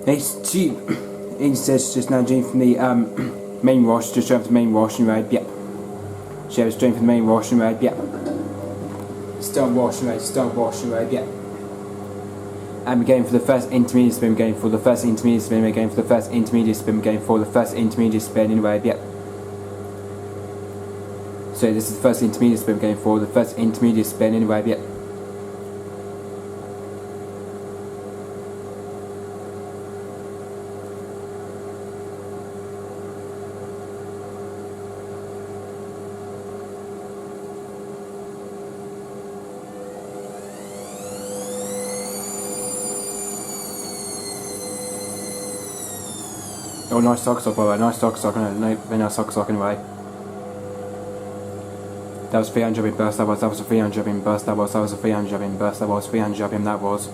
It says just now doing from the main wash, just over the main wash and red, yep. So it's doing from the main wash and red, yep. Still wash and red, yep. And we're going for the first intermediate spin, we're going for the first intermediate spin, we're going for the first intermediate spin, we're going for the first intermediate spin in red, yep. So this is the first intermediate spin we're going for, the first intermediate spin in red, yep. Oh, nice sock by the way, nice sock, no, very nice sock anyway. That was 300 in burst, that was a 300 in burst, that was a 300 in burst, that was 300 in that was.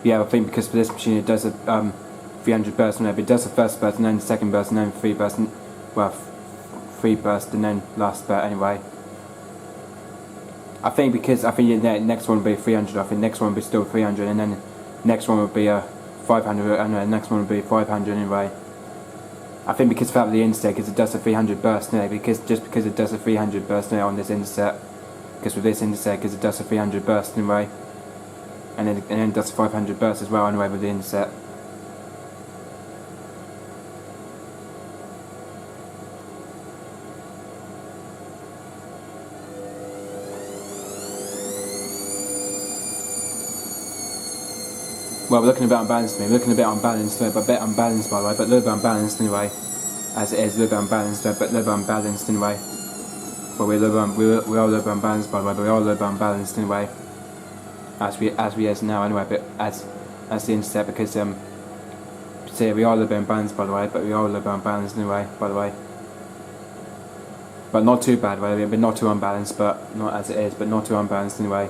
Yeah, I think because for this machine it does a 300 burst and it does the first burst and then the second burst and then 3 burst and, well, 3 burst and then last burst anyway. I think the next one will be 300, I think next one will be still 300 and then next one will be 500 and the next one will be 500 anyway. I think because of the Indesit, because it does a 300 burst now, because it does a 300 burst now on this Indesit, because with this Indesit, because it does a 300 burst anyway. And then it does 500 bursts as well anyway with the Indesit. Well, we're looking a bit unbalanced to me, but a bit unbalanced by the way, but a little bit unbalanced anyway. As it is, a little bit unbalanced, but a little bit unbalanced anyway. Well, we are a little bit unbalanced by the way, but we are a little bit unbalanced anyway. As we is now anyway, but as the Indesit, because see, we are a little bit unbalanced by the way, but we are a little bit unbalanced anyway, by the way. But not too bad, by the way, but not too unbalanced, but not as it is, but not too unbalanced anyway.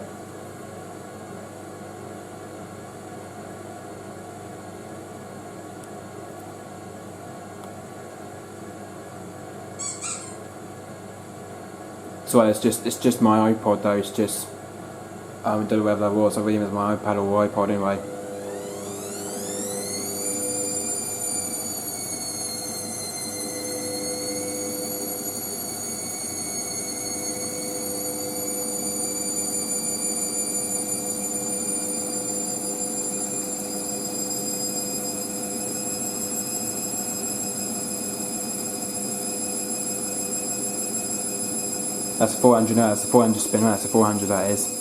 So it's just my iPod though, it's just I don't know whether that was, I think it was my iPad or iPod anyway. That's a 400, no, that's a 400 spin, that's a 400 that is.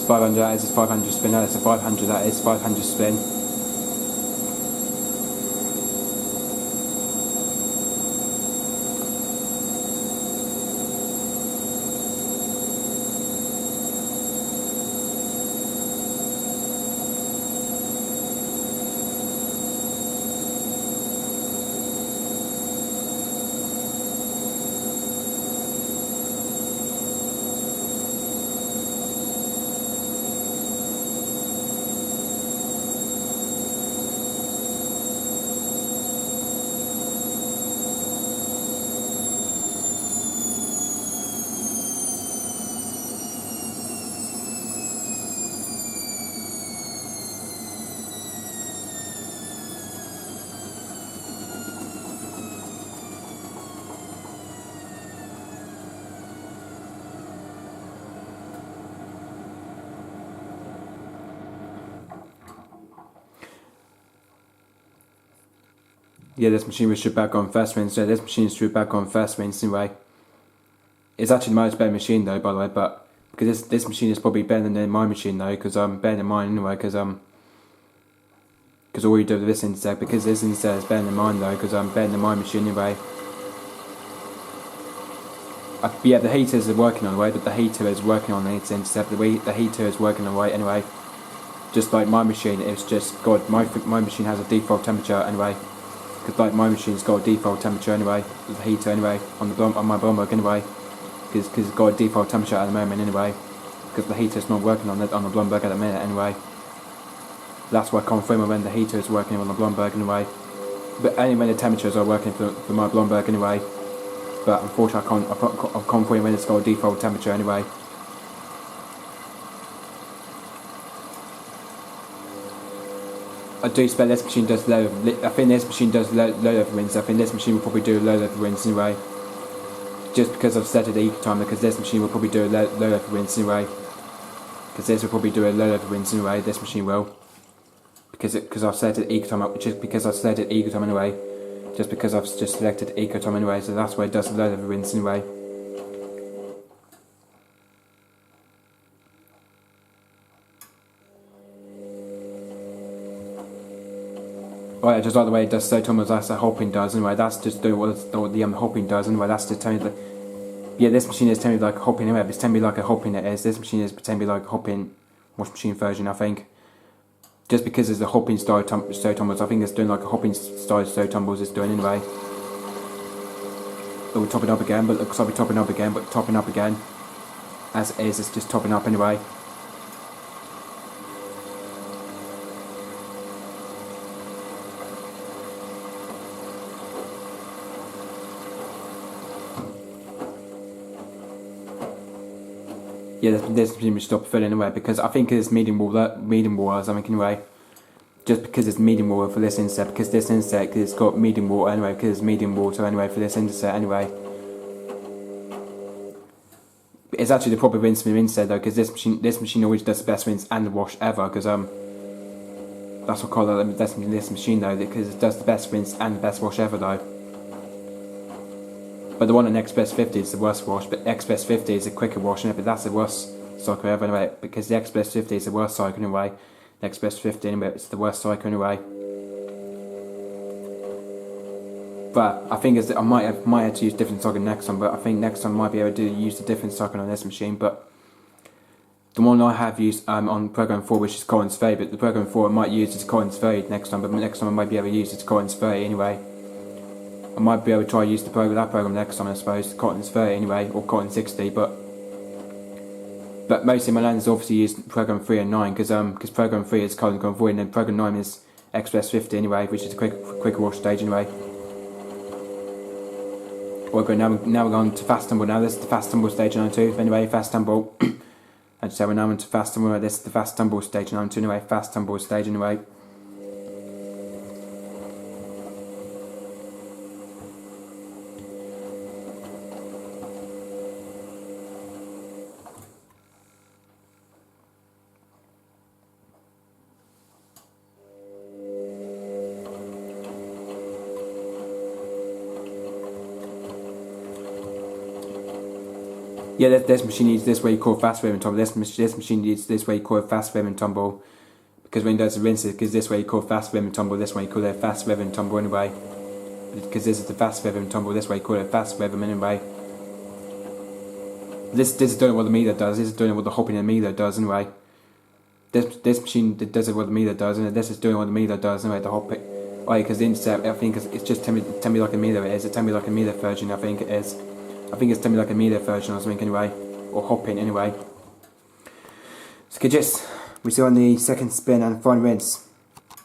500, that is 500 spin, that's a 500, that is 500 spin. Yeah, this machine was stripped back on first rinse, so this machine is stripped back on first rinse anyway. It's actually a much better machine though, by the way, but because this machine is probably better than my machine though, because better than mine anyway, because all you do with this inset, because this inset is better than mine though, because better than my machine anyway. Yeah, the heaters are working on the way, but the heater is working on the inset, the heater is working on the way anyway. Just like my machine, it's just, God, my machine has a default temperature anyway. Because like my machine's got a default temperature anyway, the heater anyway, on my Blomberg anyway, because it's got a default temperature at the moment anyway, because the heater's not working on the Blomberg at the minute anyway. That's why I confirm when the heater is working on the Blomberg anyway. But only when the temperatures are working for my Blomberg anyway. But unfortunately I can't confirm when it's got a default temperature anyway. I do expect this machine does low. I think this machine does low level wins. I think this machine will probably do low level wins anyway. Just because I've set it the eco timer, because this machine will probably do a low level wins anyway. Because this will probably do a low level wins anyway. This machine will. Because I've set it eco timer, just because I've set it eco timer anyway. Just because I've just selected eco timer anyway, so that's why it does low level wins anyway. Oh yeah, just like the way it does so Thomas, that's the hopping does anyway, that's just doing what the hopping does anyway, that's just telling me that, yeah, this machine is telling me like a hopping anyway, but it's telling me like a hopping it is, this machine is telling me like a hopping wash machine version I think. Just because there's a hopping style so tumbles, I think it's doing like a hopping style so tumbles it's doing anyway. It will top it up again, but it looks like we're topping up again, but topping up again. As it is, it's just topping up anyway. Yeah, this machine will stop filling anyway, because I think it's medium wall or something anyway. Just because it's medium water for this inset, because this inset has got medium water anyway, because it's medium water anyway for this inset anyway. It's actually the proper rinse from inset though, because this machine always does the best rinse and the wash ever, because that's what I call it, this machine though, because it does the best rinse and the best wash ever though. But the one on Express 50 is the worst wash, but Express 50 is a quicker wash, but that's the worst cycle ever anyway, because the Express 50 is the worst cycle anyway. The Express 50 anyway, it's the worst cycle anyway. But I think I might have to use different cycle next time, but I think next time I might be able to use a different cycle on this machine. But the one I have used on program 4, which is Collins 30, but the program 4 I might use is Collins 30 next time, but next time I might be able to use it to Collins 30 anyway. I might be able to try use that program next time I suppose, Collins 30 anyway, or Collins 60, but mostly my landers obviously use program 3 and 9, because program 3 is Collins Convoy and then program 9 is Express 50 anyway, which is a quicker wash stage anyway. Now we're going to fast tumble. Now this is the fast tumble stage 92. Anyway, fast tumble. And so we're now into fast tumble. This is the fast tumble stage 92. Anyway, fast tumble stage anyway. Yeah, this machine needs this way you call fast rhythm tumble. This machine needs this way you call fast rhythm tumble. Because when it does the rinse, it gives this way you call fast rhythm tumble. This way you call it fast rhythm tumble anyway. Because this is the fast rhythm tumble. This way you call it fast rhythm anyway. This is doing what the meter does. This is doing what the hopping in the meter does anyway. This machine does what the meter does, and this is doing what the meter does anyway. The hopping. Right, because the intercept, I think it's just tell me like a meter. It is. It's tell me like a meter version. I think it is. I think it's tell me like a meter version or something anyway, or hopping anyway. So just we see on the second spin and final rinse.